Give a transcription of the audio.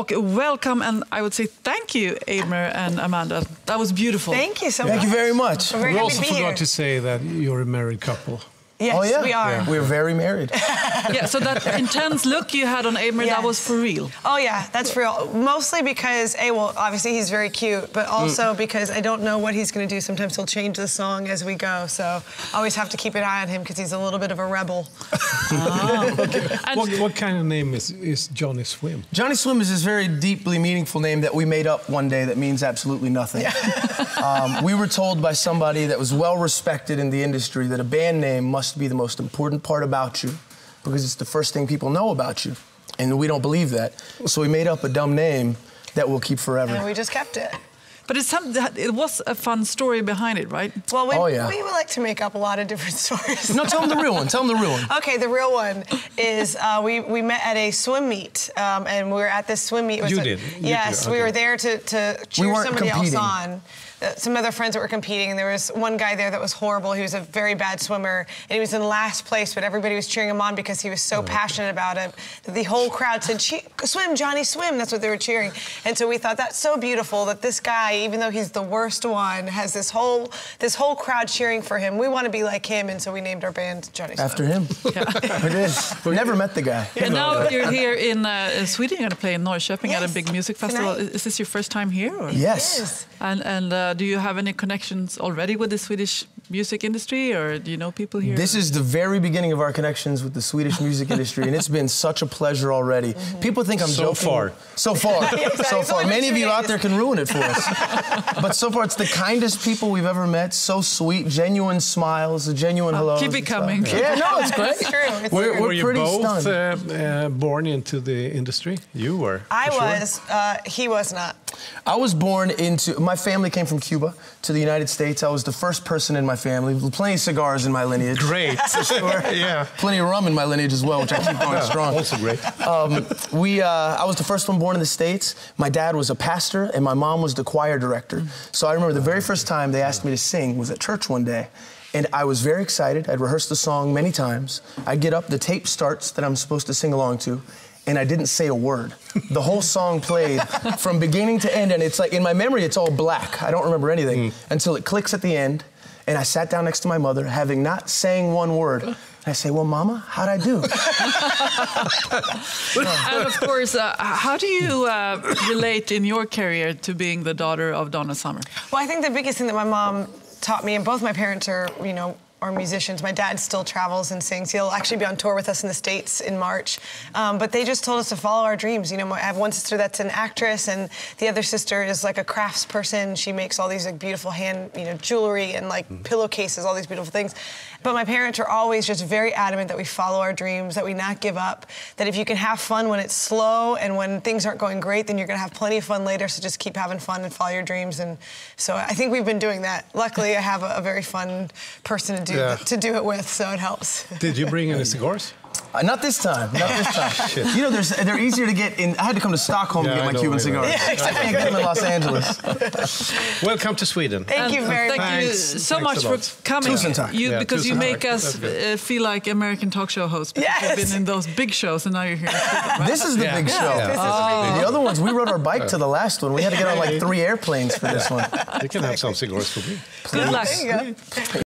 Och welcome, and I would say thank you, Eimer and Amanda. That was beautiful. Thank you so much. Thank you very much. We also forgot to say that you're a married couple. Yes, oh, yeah? we are. Yeah. We're very married. Yeah, so that intense look you had on Eimer, that was for real. Oh, yeah, that's for real. Mostly because, obviously he's very cute, but also because I don't know what he's going to do. Sometimes he'll change the song as we go, so I always have to keep an eye on him because he's a little bit of a rebel. What kind of name is Johnnyswim? Johnnyswim is this very deeply meaningful name that we made up one day that means absolutely nothing. We were told by somebody that was well respected in the industry that a band name must be the most important part about you because it's the first thing people know about you, and we don't believe that. So we made up a dumb name that we'll keep forever. And we just kept it. But it was a fun story behind it, right? Well, we would like to make up a lot of different stories. No, tell them the real one. Tell them the real one. Okay, the real one is we met at a swim meet, and we were at this swim meet. Yes, we were there to cheer somebody else on. Some other friends that were competing, and there was one guy there that was horrible. He was a very bad swimmer, and he was in last place, but everybody was cheering him on because he was so passionate about it that the whole crowd said, "Swim, Johnny, swim!" That's what they were cheering. And so we thought that's so beautiful that this guy, even though he's the worst one, has this whole crowd cheering for him. We want to be like him, and so we named our band Johnnyswim. After him. Yeah. It is. Never met the guy. And now you're here in Sweden. You're going to play in Norrköping at a big music festival. Tonight. Is this your first time here? Or? Yes. And do you have any connections already with the Swedish music industry, or do you know people here? This is the very beginning of our connections with the Swedish music industry, and it's been such a pleasure already. People think I'm joking. So far. So far. Many of you out there can ruin it for us. But so far, it's the kindest people we've ever met. So sweet, genuine smiles, a genuine hello. Keep it coming. Yeah, no, it's great. It's true. Were you pretty both stunned. born into the industry? You were. I was. He was not. I was born into... My family came from Cuba to the United States. I was the first person in my family. Plenty of cigars in my lineage. Great. For sure. Yeah. Plenty of rum in my lineage as well, which I keep going strong. Also great. I was the first one born in the States. My dad was a pastor, and my mom was the choir director. So I remember the very first time they asked me to sing was at church one day. And I was very excited. I'd rehearsed the song many times. I'd get up, the tape starts that I'm supposed to sing along to, and I didn't say a word. The whole song played from beginning to end, and it's like, in my memory, it's all black. I don't remember anything until it clicks at the end, and I sat down next to my mother, having not saying one word. And I say, "Well, Mama, how'd I do?" And of course, how do you relate in your career to being the daughter of Donna Summer? Well, I think the biggest thing that my mom taught me, and both my parents are, are musicians. My dad still travels and sings. He'll actually be on tour with us in the States in March. But they just told us to follow our dreams. I have one sister that's an actress, and the other sister is like a crafts person. She makes all these beautiful hand, jewelry and pillowcases, all these beautiful things. But my parents are always just very adamant that we follow our dreams, that we not give up, that if you can have fun when it's slow and when things aren't going great, then you're going to have plenty of fun later, so just keep having fun and follow your dreams. And so I think we've been doing that. Luckily, I have a very fun person to do it with, so it helps. Did you bring any cigars? Not this time. Not this time. They're easier to get in. I had to come to Stockholm to get my Cuban cigars. Yeah, exactly. I can't get them in Los Angeles. Welcome to Sweden. Thank you very much. Thank you so much for coming. Because you make us feel like American talk show hosts. You've been in those big shows, and now you're here in Sweden, right? This is the big show. The other ones, we rode our bike to the last one. We had to get on 3 airplanes for this one. You can have some cigars for me. Good luck.